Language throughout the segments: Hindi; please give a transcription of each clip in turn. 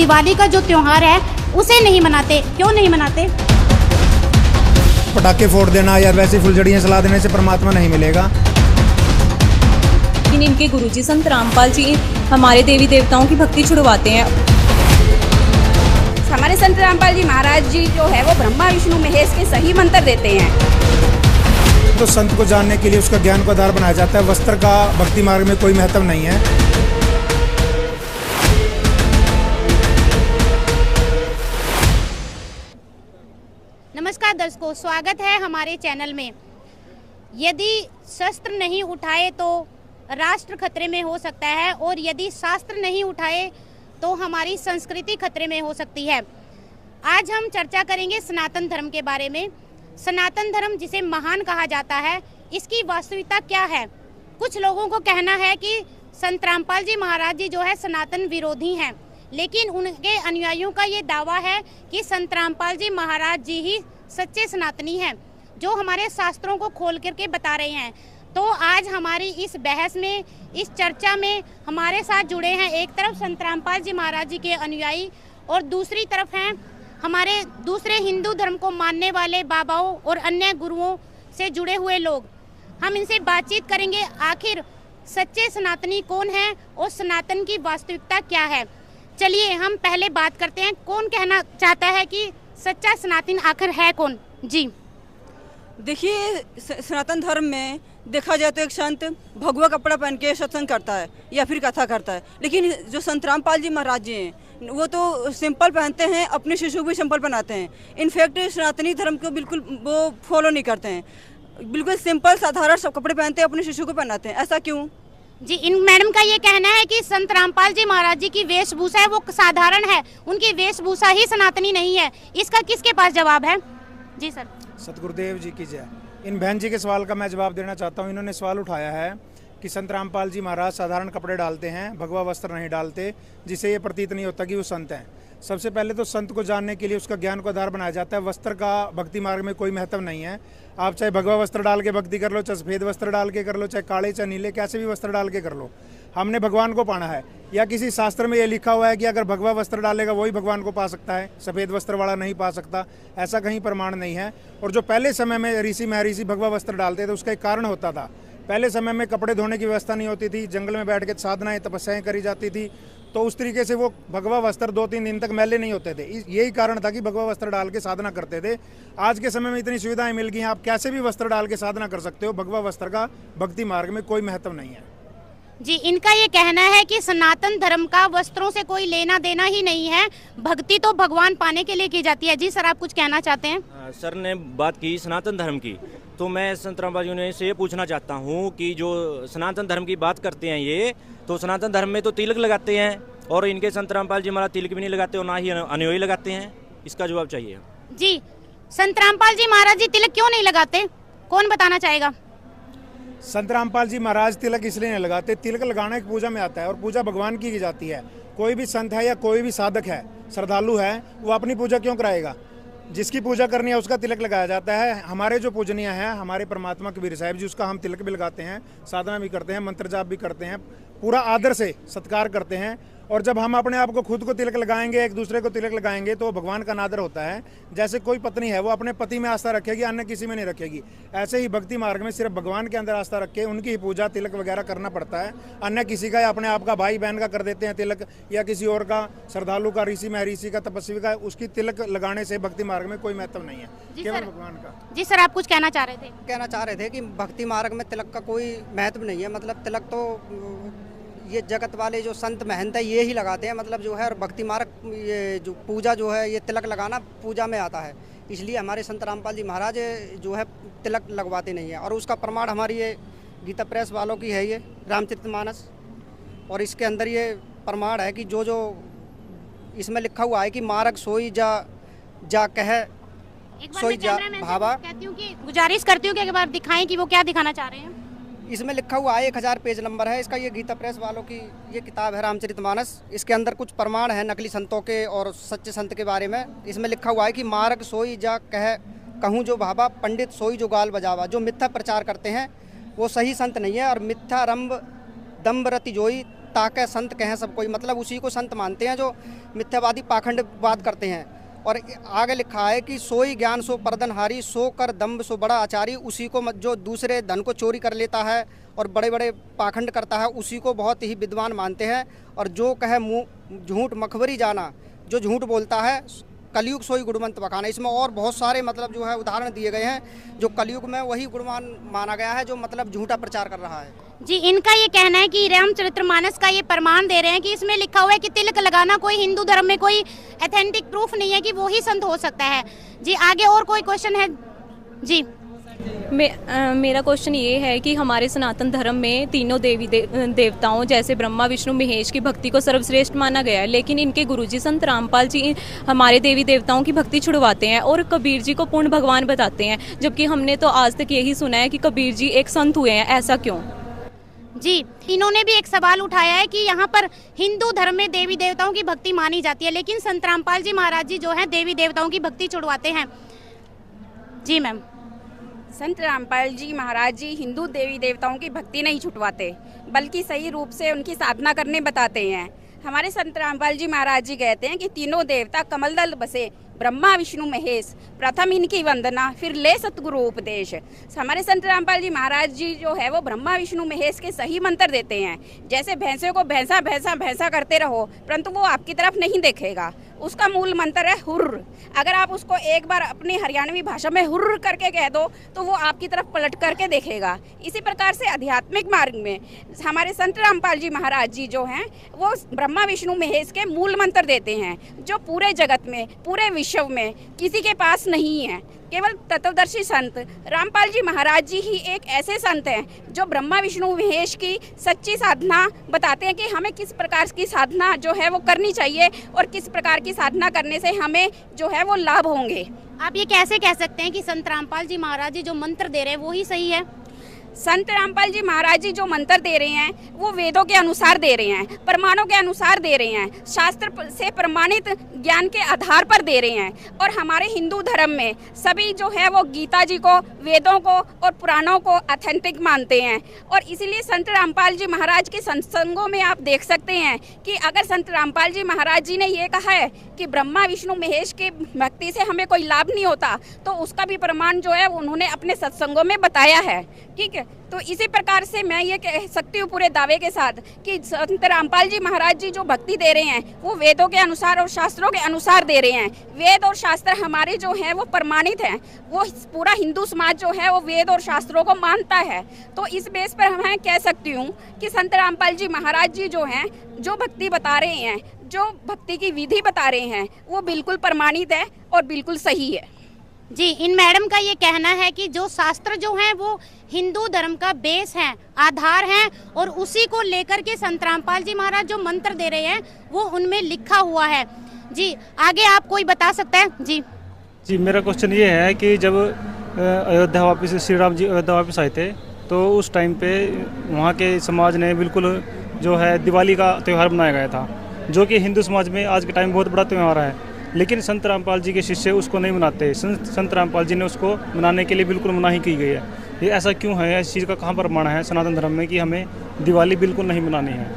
दिवाली का जो त्योहार है उसे नहीं मनाते, क्यों नहीं मनाते? पटाखे फोड़ देना या वैसी फुलझड़ियाँ चला देने से परमात्मा नहीं मिलेगा। लेकिन इनके गुरुजी संत रामपाल जी हमारे देवी देवताओं की भक्ति छुड़वाते हैं। हमारे संत रामपाल जी महाराज जी जो है वो ब्रह्मा विष्णु महेश के सही मंत्र देते हैं। तो संत को जानने के लिए उसका ज्ञान को आधार बनाया जाता है। वस्त्र का भक्ति मार्ग में कोई महत्व नहीं है। नमस्कार दर्शकों, स्वागत है हमारे चैनल में। यदि शस्त्र नहीं उठाए तो राष्ट्र खतरे में हो सकता है, और यदि शास्त्र नहीं उठाए तो हमारी संस्कृति खतरे में हो सकती है। आज हम चर्चा करेंगे सनातन धर्म के बारे में। सनातन धर्म जिसे महान कहा जाता है, इसकी वास्तविकता क्या है? कुछ लोगों को कहना है कि संत रामपाल जी महाराज जी जो है सनातन विरोधी हैं, लेकिन उनके अनुयायियों का ये दावा है कि संत रामपाल जी महाराज जी ही सच्चे सनातनी हैं, जो हमारे शास्त्रों को खोल करके बता रहे हैं। तो आज हमारी इस बहस में, इस चर्चा में हमारे साथ जुड़े हैं एक तरफ संत रामपाल जी महाराज जी के अनुयायी, और दूसरी तरफ हैं हमारे दूसरे हिंदू धर्म को मानने वाले बाबाओं और अन्य गुरुओं से जुड़े हुए लोग। हम इनसे बातचीत करेंगे, आखिर सच्चे सनातनी कौन है और सनातन की वास्तविकता क्या है। चलिए हम पहले बात करते हैं, कौन कहना चाहता है कि सच्चा सनातन आखिर है कौन? जी देखिए, सनातन धर्म में देखा जाए तो एक संत भगवा कपड़ा पहन के सत्संग करता है या फिर कथा करता है, लेकिन जो संत रामपाल जी महाराज जी हैं वो तो सिंपल पहनते हैं, अपने शिशु को भी सिंपल पहनाते हैं। इनफैक्ट सनातनी धर्म को बिल्कुल वो फॉलो नहीं करते हैं, बिल्कुल सिंपल साधारण सब कपड़े पहनते हैं, अपने शिशु को पहनाते हैं। ऐसा क्यों? जी, इन मैडम का ये कहना है कि संत रामपाल जी महाराज जी की वेशभूषा है वो साधारण है, उनकी वेशभूषा ही सनातनी नहीं है। इसका किसके पास जवाब है? जी सर। सतगुरुदेव जी की जय। इन बहन जी के सवाल का मैं जवाब देना चाहता हूँ। इन्होंने सवाल उठाया है कि संत रामपाल जी महाराज साधारण कपड़े डालते हैं, भगवा वस्त्र नहीं डालते, जिससे ये प्रतीत नहीं होता कि वो संत हैं। सबसे पहले तो संत को जानने के लिए उसका ज्ञान को आधार बनाया जाता है। वस्त्र का भक्ति मार्ग में कोई महत्व नहीं है। आप चाहे भगवा वस्त्र डाल के भक्ति कर लो, चाहे सफ़ेद वस्त्र डाल के कर लो, चाहे काले चाहे नीले, कैसे भी वस्त्र डाल के कर लो, हमने भगवान को पाना है। या किसी शास्त्र में ये लिखा हुआ है कि अगर भगवा वस्त्र डालेगा वही भगवान को पा सकता है, सफ़ेद वस्त्र वाला नहीं पा सकता, ऐसा कहीं प्रमाण नहीं है। और जो पहले समय में ऋषि महर्षि भगवा वस्त्र डालते थे उसका एक कारण होता था। पहले समय में कपड़े धोने की व्यवस्था नहीं होती थी, जंगल में बैठ के साधनाएं तपस्याएं करी जाती थी, तो उस तरीके से वो भगवा वस्त्र 2-3 दिन तक मैले नहीं होते थे। यही कारण था कि भगवा वस्त्र डाल के साधना करते थे। आज के समय में इतनी सुविधाएं मिल गई हैं, आप कैसे भी वस्त्र डाल के साधना कर सकते हो। भगवा वस्त्र का भक्ति मार्ग में कोई महत्व नहीं है। जी, इनका ये कहना है कि सनातन धर्म का वस्त्रों से कोई लेना देना ही नहीं है, भक्ति तो भगवान पाने के लिए की जाती है। जी सर, आप कुछ कहना चाहते हैं? सर ने बात की सनातन धर्म की, तो मैं संत रामपाल जी से ये पूछना चाहता हूँ कि जो सनातन धर्म की बात करते हैं ये, तो सनातन धर्म में तो तिलक लगाते हैं, और इनके संत रामपाल जी महाराज तिलक भी नहीं लगाते और ना ही अनुयायी लगाते हैं। इसका जवाब चाहिए। जी, संत रामपाल जी महाराज जी तिलक क्यों नहीं लगाते, कौन बताना चाहेगा? संत रामपाल जी महाराज तिलक इसलिए नहीं लगाते, तिलक लगाना एक पूजा में आता है, और पूजा भगवान की जाती है। कोई भी संत है या कोई भी साधक है, श्रद्धालु है, वो अपनी पूजा क्यों कराएगा? जिसकी पूजा करनी है उसका तिलक लगाया जाता है। हमारे जो पूजनीय हैं, हमारे परमात्मा कबीर साहिब जी, उसका हम तिलक भी लगाते हैं, साधना भी करते हैं, मंत्र जाप भी करते हैं, पूरा आदर से सत्कार करते हैं। और जब हम अपने आप को खुद को तिलक लगाएंगे, एक दूसरे को तिलक लगाएंगे, तो भगवान का अनादर होता है। जैसे कोई पत्नी है वो अपने पति में आस्था रखेगी, अन्य किसी में नहीं रखेगी, ऐसे ही भक्ति मार्ग में सिर्फ भगवान के अंदर आस्था रख के उनकी ही पूजा तिलक वगैरह करना पड़ता है। अन्य किसी का या अपने आप का भाई बहन का कर देते हैं तिलक, या किसी और का, श्रद्धालु का, ऋषि महर्षि का, तपस्वी का, उसकी तिलक लगाने से भक्ति मार्ग में कोई महत्व नहीं है, केवल भगवान का। जी सर, आप कुछ कहना चाह रहे थे? कहना चाह रहे थे कि भक्ति मार्ग में तिलक का कोई महत्व नहीं है। मतलब तिलक तो ये जगत वाले जो संत महंत है ये ही लगाते हैं, मतलब जो है, और भक्ति मार्ग ये जो पूजा जो है ये तिलक लगाना पूजा में आता है। इसलिए हमारे संत रामपाल जी महाराज जो है तिलक लगवाते नहीं है, और उसका प्रमाण हमारी ये गीता प्रेस वालों की है, ये रामचरितमानस, और इसके अंदर ये प्रमाण है कि जो जो इसमें लिखा हुआ है कि मार्ग सोई जा कह सोई जा भावा। गुजारिश करती हूँ कि एक बार दिखाएं कि वो क्या दिखाना चाह रहे हैं। इसमें लिखा हुआ है, 1000 पेज नंबर है इसका, ये गीता प्रेस वालों की ये किताब है रामचरितमानस। इसके अंदर कुछ प्रमाण है नकली संतों के और सच्चे संत के बारे में। इसमें लिखा हुआ है कि मार्ग सोई जा कह कहूँ जो भावा, पंडित सोई जो गाल बजावा। जो मिथ्या प्रचार करते हैं वो सही संत नहीं है, और मिथ्या रंभ दम्भ रति जोई ताके संत कहें सब कोई, मतलब उसी को संत मानते हैं जो मिथ्यावादी पाखंडवाद करते हैं। और आगे लिखा है कि सोई ज्ञान सो परदनहारी, सो कर दम्भ सो बड़ा आचारी, उसी को जो दूसरे धन को चोरी कर लेता है और बड़े बड़े पाखंड करता है उसी को बहुत ही विद्वान मानते हैं। और जो कहे मुँह झूठ मखबरी जाना, जो झूठ बोलता है कलयुग सोई गुणवंत बखाना। इसमें और बहुत सारे मतलब जो है उदाहरण दिए गए हैं जो कलयुग में वही गुणवान माना गया है जो मतलब झूठा प्रचार कर रहा है। जी, इनका ये कहना है कि रामचरितमानस का ये प्रमाण दे रहे हैं कि इसमें लिखा हुआ है कि तिलक लगाना कोई हिंदू धर्म में कोई ऑथेंटिक प्रूफ नहीं है कि वो ही संत हो सकता है। जी, आगे और कोई क्वेश्चन है? जी, मेरा क्वेश्चन ये है कि हमारे सनातन धर्म में तीनों देवी देवताओं जैसे ब्रह्मा विष्णु महेश की भक्ति को सर्वश्रेष्ठ माना गया है, लेकिन इनके गुरुजी संत रामपाल जी हमारे देवी देवताओं की भक्ति छुड़वाते हैं और कबीर जी को पूर्ण भगवान बताते हैं, जबकि हमने तो आज तक यही सुना है कि कबीर जी एक संत हुए हैं। ऐसा क्यों? जी, इन्होंने भी एक सवाल उठाया है कि यहाँ पर हिंदू धर्म में देवी देवताओं की भक्ति मानी जाती है, लेकिन संत रामपाल जी महाराज जी जो है देवी देवताओं की भक्ति छुड़वाते हैं। जी मैम। संत रामपाल जी महाराज जी हिंदू देवी देवताओं की भक्ति नहीं छुटवाते, बल्कि सही रूप से उनकी साधना करने बताते हैं। हमारे संत रामपाल जी महाराज जी कहते हैं कि तीनों देवता कमल दल बसे, ब्रह्मा विष्णु महेश, प्रथम इनकी वंदना फिर ले सतगुरु उपदेश। हमारे संत रामपाल जी महाराज जी जो है वो ब्रह्मा विष्णु महेश के सही मंत्र देते हैं। जैसे भैंसे को भैंसा भैंसा भैंसा करते रहो परंतु वो आपकी तरफ नहीं देखेगा, उसका मूल मंत्र है हुर्र। अगर आप उसको एक बार अपनी हरियाणवी भाषा में हुर्र करके कह दो तो वो आपकी तरफ पलट करके देखेगा। इसी प्रकार से आध्यात्मिक मार्ग में हमारे संत रामपाल जी महाराज जी जो हैं वो ब्रह्मा विष्णु महेश के मूल मंत्र देते हैं जो पूरे जगत में पूरे विश्व में किसी के पास नहीं है। केवल तत्वदर्शी संत रामपाल जी महाराज जी ही एक ऐसे संत हैं जो ब्रह्मा विष्णु महेश की सच्ची साधना बताते हैं कि हमें किस प्रकार की साधना जो है वो करनी चाहिए और किस प्रकार की साधना करने से हमें जो है वो लाभ होंगे। आप ये कैसे कह सकते हैं कि संत रामपाल जी महाराज जी जो मंत्र दे रहे हैं वो ही सही है? संत रामपाल जी महाराज जी जो मंत्र दे रहे हैं वो वेदों के अनुसार दे रहे हैं, प्रमाणों के अनुसार दे रहे हैं, शास्त्र से प्रमाणित ज्ञान के आधार पर दे रहे हैं। और हमारे हिंदू धर्म में सभी जो है वो गीता जी को, वेदों को और पुराणों को ऑथेंटिक मानते हैं। और इसीलिए संत रामपाल जी महाराज के सत्संगों में आप देख सकते हैं कि अगर संत रामपाल जी महाराज जी ने ये कहा है कि ब्रह्मा विष्णु महेश की भक्ति से हमें कोई लाभ नहीं होता तो उसका भी प्रमाण जो है उन्होंने अपने सत्संगों में बताया है। ठीक है, तो इसी प्रकार से मैं ये कह सकती हूँ पूरे दावे के साथ कि संत रामपाल जी महाराज जी जो भक्ति दे रहे हैं वो वेदों के अनुसार और शास्त्रों के अनुसार दे रहे हैं। वेद और शास्त्र हमारे जो हैं वो प्रमाणित हैं, वो पूरा हिंदू समाज जो है वो वेद और शास्त्रों को मानता है। तो इस बेस पर मैं कह सकती हूँ कि संत रामपाल जी महाराज जी जो हैं जो भक्ति बता रहे हैं, जो भक्ति की विधि बता रहे हैं वो बिल्कुल प्रमाणित है और बिल्कुल सही है। जी, इन मैडम का ये कहना है कि जो शास्त्र जो हैं वो हिंदू धर्म का बेस है, आधार है और उसी को लेकर के संत रामपाल जी महाराज जो मंत्र दे रहे हैं वो उनमें लिखा हुआ है। जी, आगे आप कोई बता सकता है? जी, मेरा क्वेश्चन ये है कि जब अयोध्या वापस श्री राम जी अयोध्या वापस आए थे तो उस टाइम पे वहाँ के समाज ने बिल्कुल जो है दिवाली का त्यौहार मनाया गया था, जो कि हिंदू समाज में आज के टाइम बहुत बड़ा त्यौहार है, लेकिन संत रामपाल जी के शिष्य उसको नहीं मनाते। संत रामपाल जी ने उसको मनाने के लिए बिल्कुल मनाही की गई है। ये ऐसा क्यों है? इस चीज़ का कहाँ पर प्रमाण है सनातन धर्म में कि हमें दिवाली बिल्कुल नहीं मनानी है?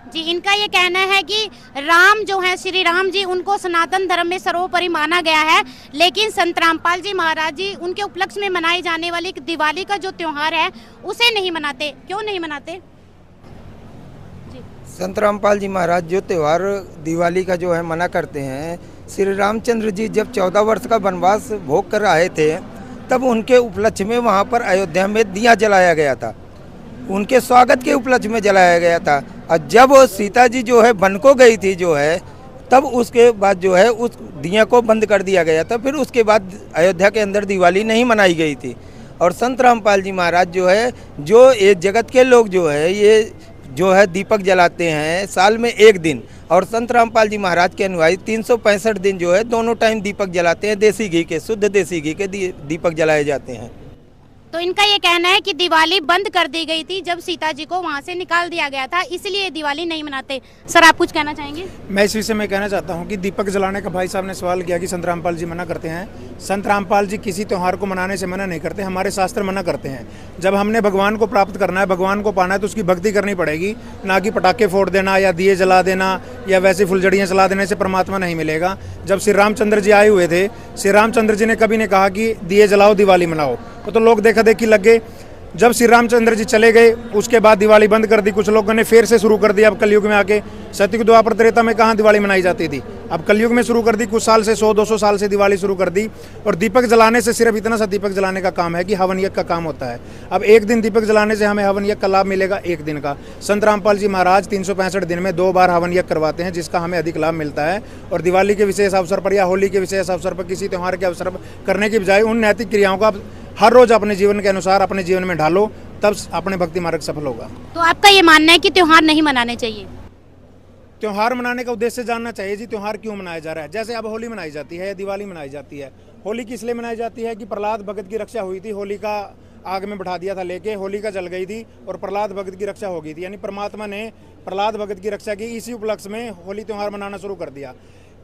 जी, इनका ये कहना है कि राम जो है श्री राम जी उनको सनातन धर्म में सर्वोपरि माना गया है, लेकिन संत रामपाल जी महाराज जी उनके उपलक्ष्य में मनाई जाने वाली दिवाली का जो त्यौहार है उसे नहीं मनाते। क्यों नहीं मनाते? संत रामपाल जी महाराज जो त्यौहार दिवाली का जो है मना करते हैं, श्री रामचंद्र जी जब 14 वर्ष का वनवास भोग कर आए थे तब उनके उपलक्ष्य में वहाँ पर अयोध्या में दिया जलाया गया था, उनके स्वागत के उपलक्ष्य में जलाया गया था। और जब सीता जी जो है वन को गई थी जो है तब उसके बाद जो है उस दिया को बंद कर दिया गया था, फिर उसके बाद अयोध्या के अंदर दिवाली नहीं मनाई गई थी। और संत रामपाल जी महाराज जो है जो ये जगत के लोग जो है ये जो है दीपक जलाते हैं साल में एक दिन, और संत रामपाल जी महाराज के अनुयायी 365 दिन जो है दोनों टाइम दीपक जलाते हैं, देसी घी के, शुद्ध देसी घी के दीपक जलाए जाते हैं। तो इनका ये कहना है कि दिवाली बंद कर दी गई थी जब सीता जी को वहाँ से निकाल दिया गया था, इसलिए दिवाली नहीं मनाते। सर आप कुछ कहना चाहेंगे? मैं इस विषय में कहना चाहता हूं कि दीपक जलाने का भाई साहब ने सवाल किया कि संत रामपाल जी मना करते हैं। संत रामपाल जी किसी त्यौहार को मनाने से मना नहीं करते, हमारे शास्त्र मना करते हैं। जब हमने भगवान को प्राप्त करना है, भगवान को पाना है, तो उसकी भक्ति करनी पड़ेगी, ना कि पटाखे फोड़ देना या दिए जला देना या वैसे फुलझड़ियाँ जला देने से परमात्मा नहीं मिलेगा। जब श्री रामचंद्र जी आए हुए थे, श्री रामचंद्र जी ने कभी नहीं कहा कि दिए जलाओ दिवाली मनाओ, तो लोग देखा देखी लग गए। जब श्री रामचंद्र जी चले गए उसके बाद दिवाली बंद कर दी, कुछ लोगों ने फिर से शुरू कर दिया। अब कलयुग में आके सतयुग द्वापर त्रेता में कहाँ दिवाली मनाई जाती थी, अब कलयुग में शुरू कर दी, कुछ साल से 100-200 साल से दिवाली शुरू कर दी। और दीपक जलाने से सिर्फ इतना सा दीपक जलाने का काम है कि हवन यज्ञ का काम होता है। अब एक दिन दीपक जलाने से हमें हवन यज्ञ का लाभ मिलेगा, एक दिन का। संत रामपाल जी महाराज 365 दिन में 2 बार हवन यज्ञ करवाते हैं, जिसका हमें अधिक लाभ मिलता है। और दिवाली के विशेष अवसर पर या होली के विशेष अवसर पर, किसी त्यौहार के अवसर पर करने की बजाय उन नैतिक क्रियाओं का हर रोज अपने जीवन के अनुसार अपने जीवन में ढालो, तब अपने भक्ति मार्ग सफल होगा। तो आपका ये मानना है कि त्योहार नहीं मनाने चाहिए? त्योहार मनाने का उद्देश्य जानना चाहिए जी, त्योहार क्यों मनाया जा रहा है। जैसे अब होली मनाई जाती है या दिवाली मनाई जाती है, होली किस लिए मनाई जाती है कि प्रहलाद भगत की रक्षा हुई थी, होली का आग में बैठा दिया था लेके, होली का जल गई थी और प्रहलाद भगत की रक्षा हो गई थी, यानी परमात्मा ने प्रहलाद भगत की रक्षा की। इसी उपलक्ष्य में होली त्यौहार मनाना शुरू कर दिया।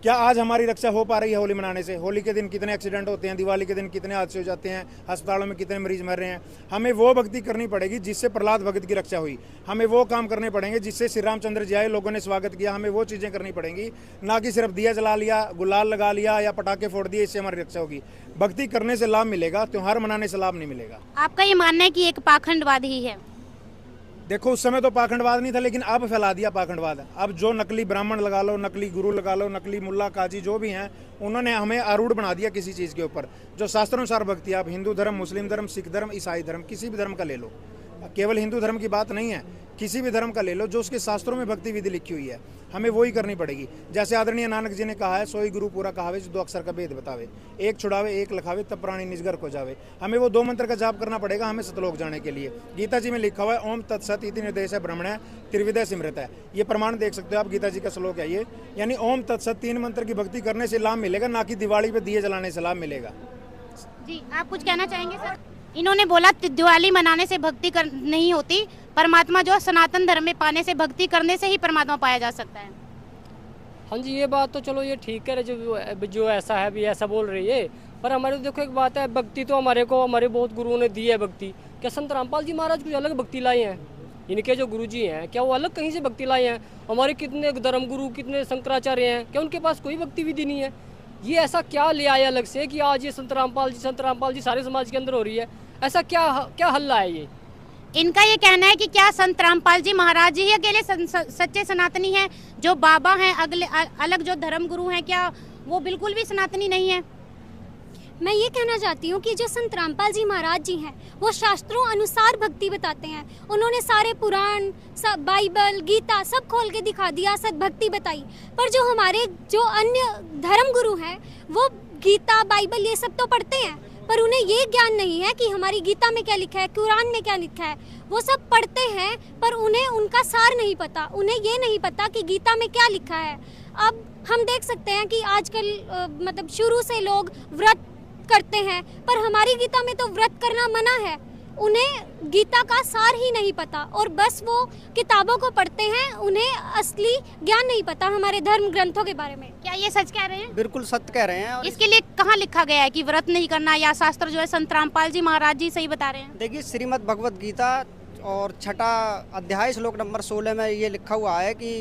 क्या आज हमारी रक्षा हो पा रही है होली मनाने से? होली के दिन कितने एक्सीडेंट होते हैं, दिवाली के दिन कितने हादसे हो जाते हैं, अस्पतालों में कितने मरीज मर रहे हैं। हमें वो भक्ति करनी पड़ेगी जिससे प्रहलाद भगत की रक्षा हुई, हमें वो काम करने पड़ेंगे जिससे श्री रामचंद्र जी आए, लोगों ने स्वागत किया, हमें वो चीज़ें करनी पड़ेंगी, ना कि सिर्फ दिया जला लिया, गुलाल लगा लिया या पटाखे फोड़ दिए, इससे हमारी रक्षा होगी। भक्ति करने से लाभ मिलेगा, त्यौहार मनाने से लाभ नहीं मिलेगा। आपका ये मानना है कि एक पाखंडवाद ही है? देखो उस समय तो पाखंडवाद नहीं था, लेकिन अब फैला दिया पाखंडवाद। अब जो नकली ब्राह्मण लगा लो, नकली गुरु लगा लो, नकली मुल्ला काजी जो भी हैं, उन्होंने हमें आरूढ़ बना दिया किसी चीज़ के ऊपर। जो शास्त्रानुसार भक्ति, आप हिंदू धर्म, मुस्लिम धर्म, सिख धर्म, ईसाई धर्म, किसी भी धर्म का ले लो, केवल हिंदू धर्म की बात नहीं है, किसी भी धर्म का ले लो, जो उसके शास्त्रों में भक्ति विधि लिखी हुई है, हमें वही करनी पड़ेगी। जैसे आदरणीय नानक जी ने कहा है, सोई गुरु पूरा कहावे जो 2 अक्षर का भेद बतावे, एक छुड़ावे एक लखावे तब प्राणी निजगर को जावे। हमें वो 2 मंत्र का जाप करना पड़ेगा हमें सतलोक जाने के लिए। गीता जी में लिखा हुआ है, ओम तत्सत इति निर्देश है ब्रह्मण है त्रिविधय सिमृत है। ये प्रमाण देख सकते हो आप, गीता जी का श्लोक है ये। यानी ओम तत्सत 3 मंत्र की भक्ति करने से लाभ मिलेगा, ना कि दिवाली पे दिए जलाने से लाभ मिलेगा। जी आप कुछ कहना चाहेंगे सर? इन्होंने बोला दिवाली मनाने से भक्ति नहीं होती, परमात्मा जो सनातन धर्म में पाने से, भक्ति करने से ही परमात्मा पाया जा सकता है। हाँ जी, ये बात तो चलो ये ठीक है, जो ऐसा है भी ऐसा बोल रही है, पर हमारे तो देखो एक बात है, भक्ति तो हमारे बहुत गुरुओं ने दी है भक्ति। क्या संत रामपाल जी महाराज कुछ अलग भक्ति लाए हैं? इनके जो गुरु जी हैं क्या वो अलग कहीं से भक्ति लाए हैं? हमारे कितने धर्म गुरु, कितने शंकराचार्य हैं, क्या उनके पास कोई भक्ति विधि नहीं है? ये ऐसा क्या ले आया अलग से कि आज ये संत रामपाल जी सारे समाज के अंदर हो रही है? ऐसा क्या हल लाया ये? इनका ये कहना है कि क्या संत रामपाल जी महाराज जी ही अकेले सच्चे सनातनी हैं, जो बाबा हैं, अगले अलग जो धर्म गुरु हैं, क्या वो बिल्कुल भी सनातनी नहीं है? मैं ये कहना चाहती हूँ कि जो संत रामपाल जी महाराज जी हैं वो शास्त्रों अनुसार भक्ति बताते हैं। उन्होंने सारे पुराण, सब बाइबल, गीता सब खोल के दिखा दिया, सद्भक्ति बताई। पर जो हमारे जो अन्य धर्म गुरु हैं वो गीता, बाइबल ये सब तो पढ़ते हैं, पर उन्हें ये ज्ञान नहीं है कि हमारी गीता में क्या लिखा है, कुरान में क्या लिखा है। वो सब पढ़ते हैं पर उन्हें उनका सार नहीं पता, उन्हें ये नहीं पता कि गीता में क्या लिखा है। अब हम देख सकते हैं कि आजकल मतलब शुरू से लोग व्रत करते हैं, पर हमारी गीता में तो व्रत करना मना है। उन्हें गीता का सार ही नहीं पता और बस वो किताबों को पढ़ते हैं, उन्हें असली ज्ञान नहीं पता हमारे धर्म ग्रंथों के बारे में। क्या ये सच कह रहे हैं? बिल्कुल सत्य कह रहे हैं। और इसके लिए कहाँ लिखा गया है कि व्रत नहीं करना, या शास्त्र जो है संत रामपाल जी महाराज जी सही बता रहे हैं? देखिए, श्रीमद् भगवत गीता और 6ठा अध्याय श्लोक नंबर 16 में ये लिखा हुआ है कि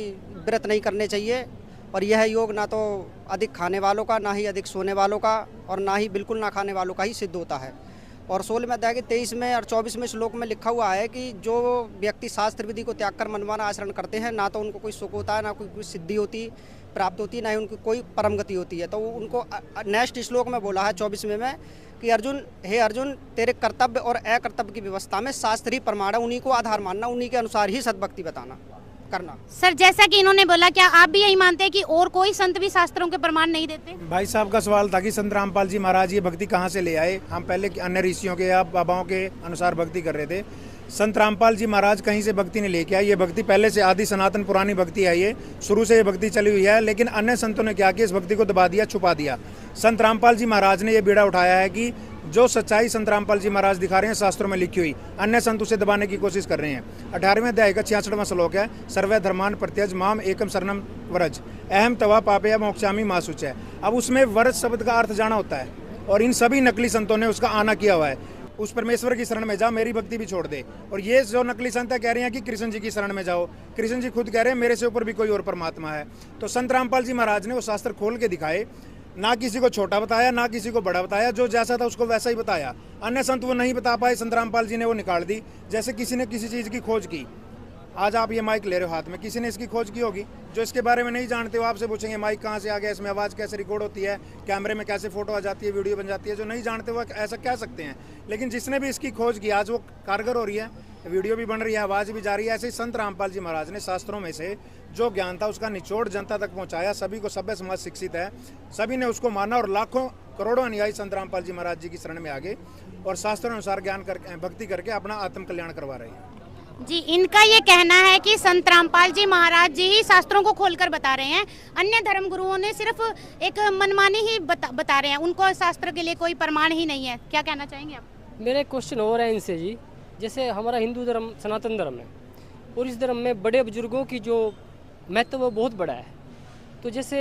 व्रत नहीं करने चाहिए, और यह योग ना तो अधिक खाने वालों का, ना ही अधिक सोने वालों का, और ना ही बिल्कुल ना खाने वालों का ही सिद्ध होता है। और 16 में अध्याय के 23 में और 24 श्लोक में लिखा हुआ है कि जो व्यक्ति शास्त्र विधि को त्याग कर मनमाना आचरण करते हैं, ना तो उनको कोई सुख होता है, ना कोई सिद्धि होती प्राप्त होती है, ना ही उनकी कोई परम गति होती है। तो उनको नेक्स्ट श्लोक में बोला है 24वें में कि अर्जुन, हे अर्जुन, तेरे कर्तव्य और अकर्तव्य की व्यवस्था में शास्त्र ही प्रमाण है, उन्हीं को आधार मानना, उन्हीं के अनुसार ही सद्भक्ति बताना करना। सर जैसा कि इन्होंने बोला, क्या आप भी यही मानते हैं कि और कोई संत भी शास्त्रों के प्रमाण नहीं देते? भाई साहब का सवाल था कि संत रामपाल जी महाराज ये भक्ति कहाँ से ले आए। हम पहले अन्य ऋषियों के या बाबाओं के अनुसार भक्ति कर रहे थे। संत रामपाल जी महाराज कहीं से भक्ति नहीं लेके आए। ये भक्ति पहले से आदि सनातन पुरानी भक्ति है, ये शुरू से ये भक्ति चली हुई है। लेकिन अन्य संतों ने क्या किया, इस भक्ति को दबा दिया, छुपा दिया। संत रामपाल जी महाराज ने ये बीड़ा उठाया है कि जो सच्चाई संत रामपाल जी महाराज दिखा रहे हैं शास्त्रों में लिखी हुई, अन्य संत उसे दबाने की कोशिश कर रहे हैं। 18वें अध्याय का 66वां श्लोक है, सर्वे धर्मान प्रत्यज माम एकम शरणम व्रज अहम तवा पापया मोक्षामी मां शुचय। अब उसमें व्रज शब्द का अर्थ जाना होता है, और इन सभी नकली संतों ने उसका आना किया हुआ है। उस परमेश्वर की शरण में जा, मेरी भक्ति भी छोड़ दे। और ये जो नकली संत है कह रहे हैं कि कृष्ण जी की शरण में जाओ। कृष्ण जी खुद कह रहे हैं मेरे से ऊपर भी कोई और परमात्मा है। तो संत रामपाल जी महाराज ने वो शास्त्र खोल के दिखाए, ना किसी को छोटा बताया ना किसी को बड़ा बताया, जो जैसा था उसको वैसा ही बताया। अन्य संत वो नहीं बता पाए, संत रामपाल जी ने वो निकाल दी। जैसे किसी ने किसी चीज़ की खोज की, आज आप ये माइक ले रहे हो हाथ में, किसी ने इसकी खोज की होगी, जो इसके बारे में नहीं जानते हो आपसे पूछेंगे माइक कहाँ से आ गया, इसमें आवाज़ कैसे रिकॉर्ड होती है, कैमरे में कैसे फोटो आ जाती है, वीडियो बन जाती है। जो नहीं जानते वो ऐसा कह सकते हैं, लेकिन जिसने भी इसकी खोज की आज वो कारगर हो रही है, वीडियो भी बन रही है, आवाज़ भी जा रही है। ऐसे ही संत रामपाल जी महाराज ने शास्त्रों में से जो ज्ञान था उसका निचोड़ जनता तक पहुँचाया। सभी को, सभ्य समाज शिक्षित है, सभी ने उसको माना और लाखों करोड़ों अनुयायी संत रामपाल जी महाराज जी की शरण में आगे और शास्त्रों अनुसार ज्ञान कर भक्ति करके अपना आत्म कल्याण करवा रहे हैं। जी, इनका ये कहना है कि संत रामपाल जी महाराज जी ही शास्त्रों को खोलकर बता रहे हैं, अन्य धर्म गुरुओं ने सिर्फ एक मनमानी ही बता रहे हैं, उनको शास्त्र के लिए कोई प्रमाण ही नहीं है। क्या कहना चाहेंगे आप? मेरा एक क्वेश्चन और है इनसे जी, जैसे हमारा हिंदू धर्म सनातन धर्म है और इस धर्म में बड़े बुजुर्गों की जो महत्व वो बहुत बड़ा है। तो जैसे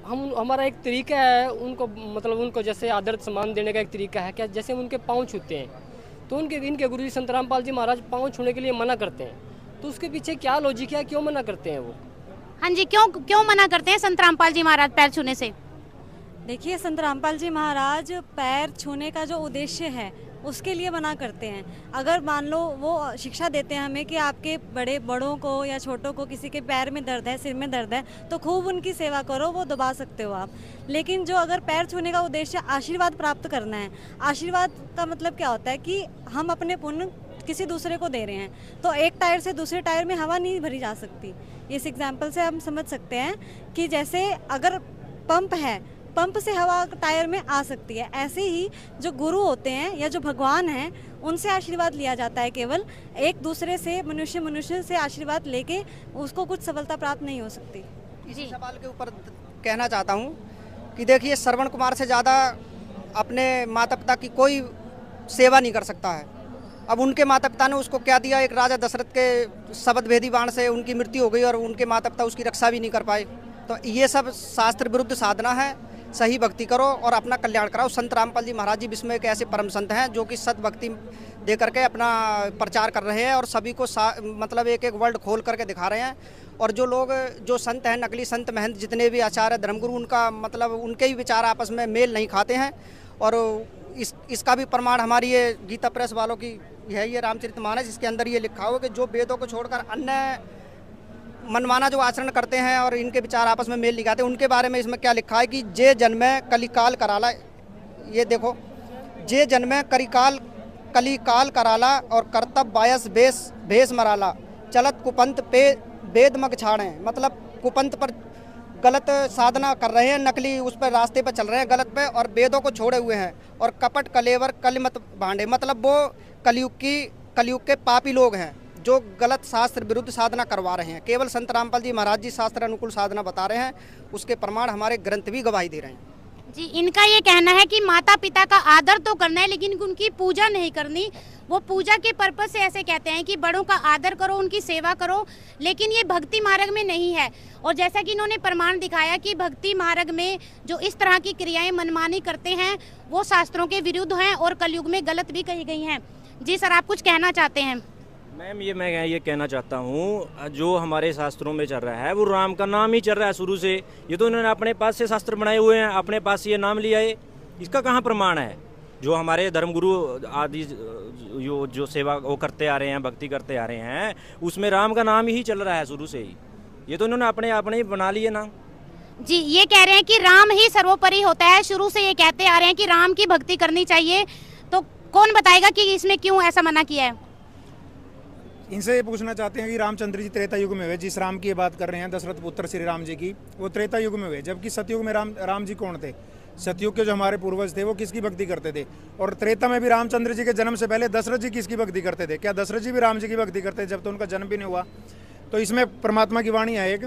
हमारा एक तरीका है उनको, मतलब उनको जैसे आदर सम्मान देने का एक तरीका है, क्या जैसे हम उनके पाँव छूते हैं तो इनके गुरुजी संत रामपाल जी महाराज पाँव छूने के लिए मना करते हैं, तो उसके पीछे क्या लॉजिक है, क्यों मना करते हैं वो? हाँ जी, क्यों मना करते हैं संत रामपाल जी महाराज पैर छूने से? देखिए, संत रामपाल जी महाराज पैर छूने का जो उद्देश्य है उसके लिए मना करते हैं। अगर मान लो वो शिक्षा देते हैं हमें कि आपके बड़ों को या छोटों को किसी के पैर में दर्द है, सिर में दर्द है, तो खूब उनकी सेवा करो, वो दबा सकते हो आप। लेकिन जो अगर पैर छूने का उद्देश्य आशीर्वाद प्राप्त करना है, आशीर्वाद का मतलब क्या होता है कि हम अपने पुण्य किसी दूसरे को दे रहे हैं, तो एक टायर से दूसरे टायर में हवा नहीं भरी जा सकती। इस एग्जाम्पल से हम समझ सकते हैं कि जैसे अगर पंप है, पंप से हवा टायर में आ सकती है, ऐसे ही जो गुरु होते हैं या जो भगवान हैं उनसे आशीर्वाद लिया जाता है। केवल एक दूसरे से मनुष्य से आशीर्वाद लेके उसको कुछ सफलता प्राप्त नहीं हो सकती। इसी सवाल के ऊपर कहना चाहता हूँ कि देखिए, श्रवण कुमार से ज़्यादा अपने माता पिता की कोई सेवा नहीं कर सकता है। अब उनके माता पिता ने उसको क्या दिया, एक राजा दशरथ के शब्द भेदी बाण से उनकी मृत्यु हो गई और उनके माता पिता उसकी रक्षा भी नहीं कर पाए। तो ये सब शास्त्र विरुद्ध साधना है। सही भक्ति करो और अपना कल्याण कराओ। संत रामपाल जी महाराज जी विश्व में एक ऐसे परम संत हैं जो कि सत भक्ति दे करके अपना प्रचार कर रहे हैं और सभी को मतलब एक वर्ल्ड खोल करके दिखा रहे हैं। और जो लोग, जो संत हैं, नकली संत महंत जितने भी आचार्य धर्मगुरु, उनका मतलब उनके ही विचार आपस में मेल नहीं खाते हैं। और इसका भी प्रमाण हमारी ये गीता प्रेस वालों की है, ये रामचरितमानस, जिसके अंदर ये लिखा हो कि जो वेदों को छोड़कर अन्य मनमाना जो आचरण करते हैं और इनके विचार आपस में मेल नहीं खाते, उनके बारे में इसमें क्या लिखा है कि जे जन्मे कलिकाल कराला, ये देखो, जे जन्मे कलिकाल कराला और कर्तव्य बायस भेष मराला, चलत कुपंत पे वेद मग छाड़े। मतलब कुपंत पर गलत साधना कर रहे हैं, नकली उस पर रास्ते पर चल रहे हैं, गलत पे, और वेदों को छोड़े हुए हैं। और कपट कलेवर कलिमत भांडे, मतलब वो कलयुग के पापी लोग हैं जो गलत शास्त्र विरुद्ध साधना करवा रहे हैं। केवल संत रामपाल जी महाराज जी शास्त्र अनुकूल साधना बता रहे हैं, उसके प्रमाण हमारे ग्रंथ भी गवाही दे रहे हैं। जी, इनका ये कहना है कि माता पिता का आदर तो करना है लेकिन उनकी पूजा नहीं करनी। वो पूजा के पर्पस से ऐसे कहते हैं कि बड़ों का आदर करो, उनकी सेवा करो, लेकिन ये भक्ति मार्ग में नहीं है। और जैसा कि इन्होंने प्रमाण दिखाया कि भक्ति मार्ग में जो इस तरह की क्रियाएं मनमानी करते हैं वो शास्त्रों के विरुद्ध हैं और कलयुग में गलत भी कही गई हैं। जी सर, आप कुछ कहना चाहते हैं? मैम, मैं ये कहना चाहता हूँ, जो हमारे शास्त्रों में चल रहा है वो राम का नाम ही चल रहा है शुरू से। ये तो इन्होंने अपने पास से शास्त्र बनाए हुए हैं, अपने पास ये नाम लिया है, इसका कहाँ प्रमाण है? जो हमारे धर्मगुरु आदि जो सेवा वो करते आ रहे हैं, भक्ति करते आ रहे हैं, उसमें राम का नाम ही चल रहा है शुरू से ही। ये तो इन्होंने अपने ही बना लिए नाम। जी, ये कह रहे हैं कि राम ही सर्वोपरि होता है, शुरू से ये कहते आ रहे हैं कि राम की भक्ति करनी चाहिए। तो कौन बताएगा कि इसमें क्यों ऐसा मना किया है? इनसे ये पूछना चाहते हैं कि रामचंद्र जी त्रेता युग में हुए, जिस राम की ये बात कर रहे हैं, दशरथ पुत्र श्री राम जी की, वो त्रेता युग में हुए, जबकि सतयुग में राम जी कौन थे? सतयुग के जो हमारे पूर्वज थे वो किसकी भक्ति करते थे? और त्रेता में भी रामचंद्र जी के जन्म से पहले दशरथ जी किसकी भक्ति करते थे? क्या दशरथ जी भी राम जी की भक्ति करते थे जब तो उनका जन्म भी नहीं हुआ? तो इसमें परमात्मा की वाणी है एक,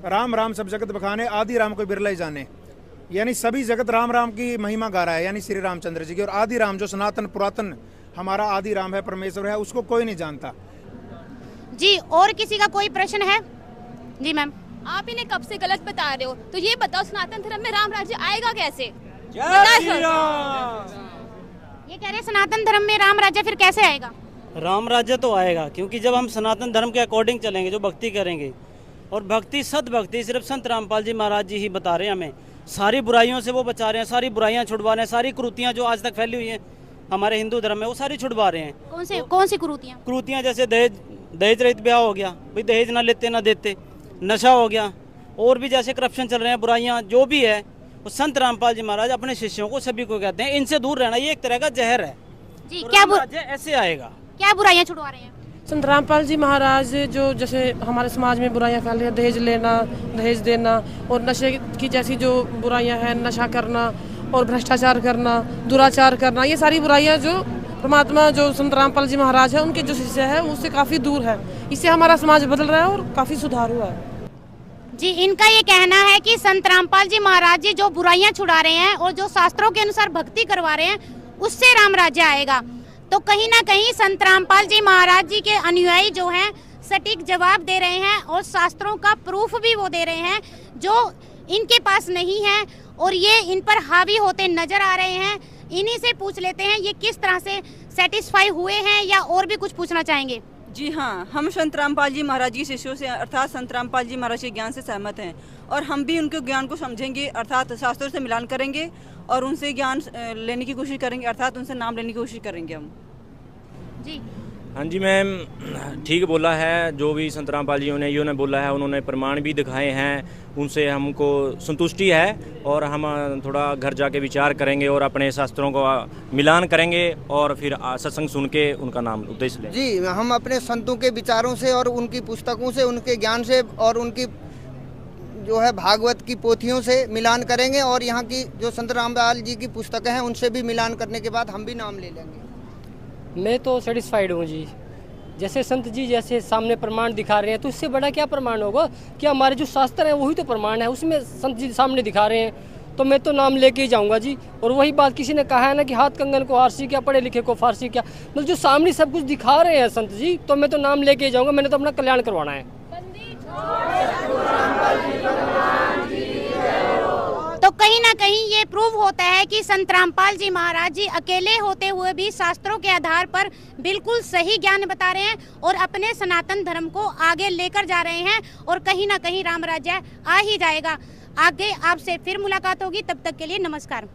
राम राम सब जगत बखाने, आदि राम को बिरला ही जाने। यानी सभी जगत राम राम की महिमा गा रहा है, यानी श्री रामचंद्र जी की। और आदि राम जो सनातन पुरातन हमारा आदि राम है, परमेश्वर है, उसको कोई नहीं जानता। जी, और किसी का कोई प्रश्न है? जी मैम। आप इन्हें कब से गलत बता रहे हो, तो ये बताओ सनातन धर्म में राम राज्य आएगा कैसे? ये कह रहे हैं सनातन धर्म में राम राज्य फिर कैसे आएगा? राम राज्य तो आएगा, क्योंकि जब हम सनातन धर्म के अकॉर्डिंग चलेंगे, जो भक्ति करेंगे, और भक्ति सद्भक्ति सिर्फ संत रामपाल जी महाराज जी ही बता रहे हैं हमें। सारी बुराइयों से वो बचा रहे हैं, सारी बुराइयां छुड़वा रहे हैं, सारी कुरीतियां जो आज तक फैली हुई हैं हमारे हिंदू धर्म में, वो सारी छुड़वा रहे हैं। कौन सी कुरीतियां? कुरीतियां जैसे दहेज रहित ब्याह हो गया, भाई दहेज ना लेते ना देते, नशा हो गया, और भी जैसे करप्शन चल रहे हैं, बुराइयां जो भी है, वो संत रामपाल जी महाराज अपने शिष्यों को सभी को कहते हैं इनसे दूर रहना, ये एक तरह का जहर है जी। तो क्या ऐसे आएगा? क्या बुराइयां छुड़वा रहे हैं? संत रामपाल जी महाराज जो जैसे हमारे समाज में बुराइयां फैल रही हैं, दहेज लेना, दहेज देना, और नशे की जैसी जो बुराइयां हैं, नशा करना और भ्रष्टाचार करना, दुराचार करना, ये सारी बुराइयां जो परमात्मा जो संत रामपाल जी महाराज है उनके जो शिष्य है उससे काफ़ी दूर है। इससे हमारा समाज बदल रहा है और काफ़ी सुधार हुआ है। जी, इनका ये कहना है कि संत रामपाल जी महाराज जी जो बुराइयां छुड़ा रहे हैं और जो शास्त्रों के अनुसार भक्ति करवा रहे हैं, उससे राम राज्य आएगा। तो कहीं ना कहीं संत रामपाल जी महाराज जी के अनुयायी जो हैं सटीक जवाब दे रहे हैं और शास्त्रों का प्रूफ भी वो दे रहे हैं जो इनके पास नहीं है, और ये इन पर हावी होते नजर आ रहे हैं। इन्हीं से पूछ लेते हैं ये किस तरह से सेटिस्फाई हुए हैं, या और भी कुछ पूछना चाहेंगे? जी हाँ, हम संत रामपाल जी महाराज जी शिष्यों से अर्थात संत रामपाल जी महाराज के ज्ञान से सहमत हैं, और हम भी उनके ज्ञान को समझेंगे, अर्थात शास्त्रों से मिलान करेंगे और उनसे ज्ञान लेने की कोशिश करेंगे, अर्थात उनसे नाम लेने की कोशिश करेंगे हम। जी हाँ जी मैम, ठीक बोला है। जो भी संत रामपाल जी ने बोला है, उन्होंने प्रमाण भी दिखाए हैं, उनसे हमको संतुष्टि है, और हम थोड़ा घर जाके विचार करेंगे और अपने शास्त्रों को मिलान करेंगे और फिर सत्संग सुन के उनका नाम उद्देश्य लें। जी, हम अपने संतों के विचारों से और उनकी पुस्तकों से, उनके ज्ञान से और उनकी जो है भागवत की पोथियों से मिलान करेंगे, और यहाँ की जो संत रामपाल जी की पुस्तकें हैं उनसे भी मिलान करने के बाद हम भी नाम ले लेंगे। मैं तो सेटिस्फाइड हूँ जी। जैसे संत जी जैसे सामने प्रमाण दिखा रहे हैं, तो इससे बड़ा क्या प्रमाण होगा कि हमारे जो शास्त्र हैं वही तो प्रमाण है, उसमें संत जी सामने दिखा रहे हैं, तो मैं तो नाम लेके ही जाऊंगा जी। और वही बात किसी ने कहा है ना कि हाथ कंगन को हारसी क्या, पढ़े लिखे को फारसी क्या, मतलब जो सामने सब कुछ दिखा रहे हैं संत जी, तो मैं तो नाम लेके ही जाऊँगा। मैंने तो अपना कल्याण करवाना है। तो कहीं ना कहीं ये प्रूव होता है कि संत रामपाल जी महाराज जी अकेले होते हुए भी शास्त्रों के आधार पर बिल्कुल सही ज्ञान बता रहे हैं और अपने सनातन धर्म को आगे लेकर जा रहे हैं, और कहीं ना कहीं राम राज्य आ ही जाएगा। आगे आपसे फिर मुलाकात होगी, तब तक के लिए नमस्कार।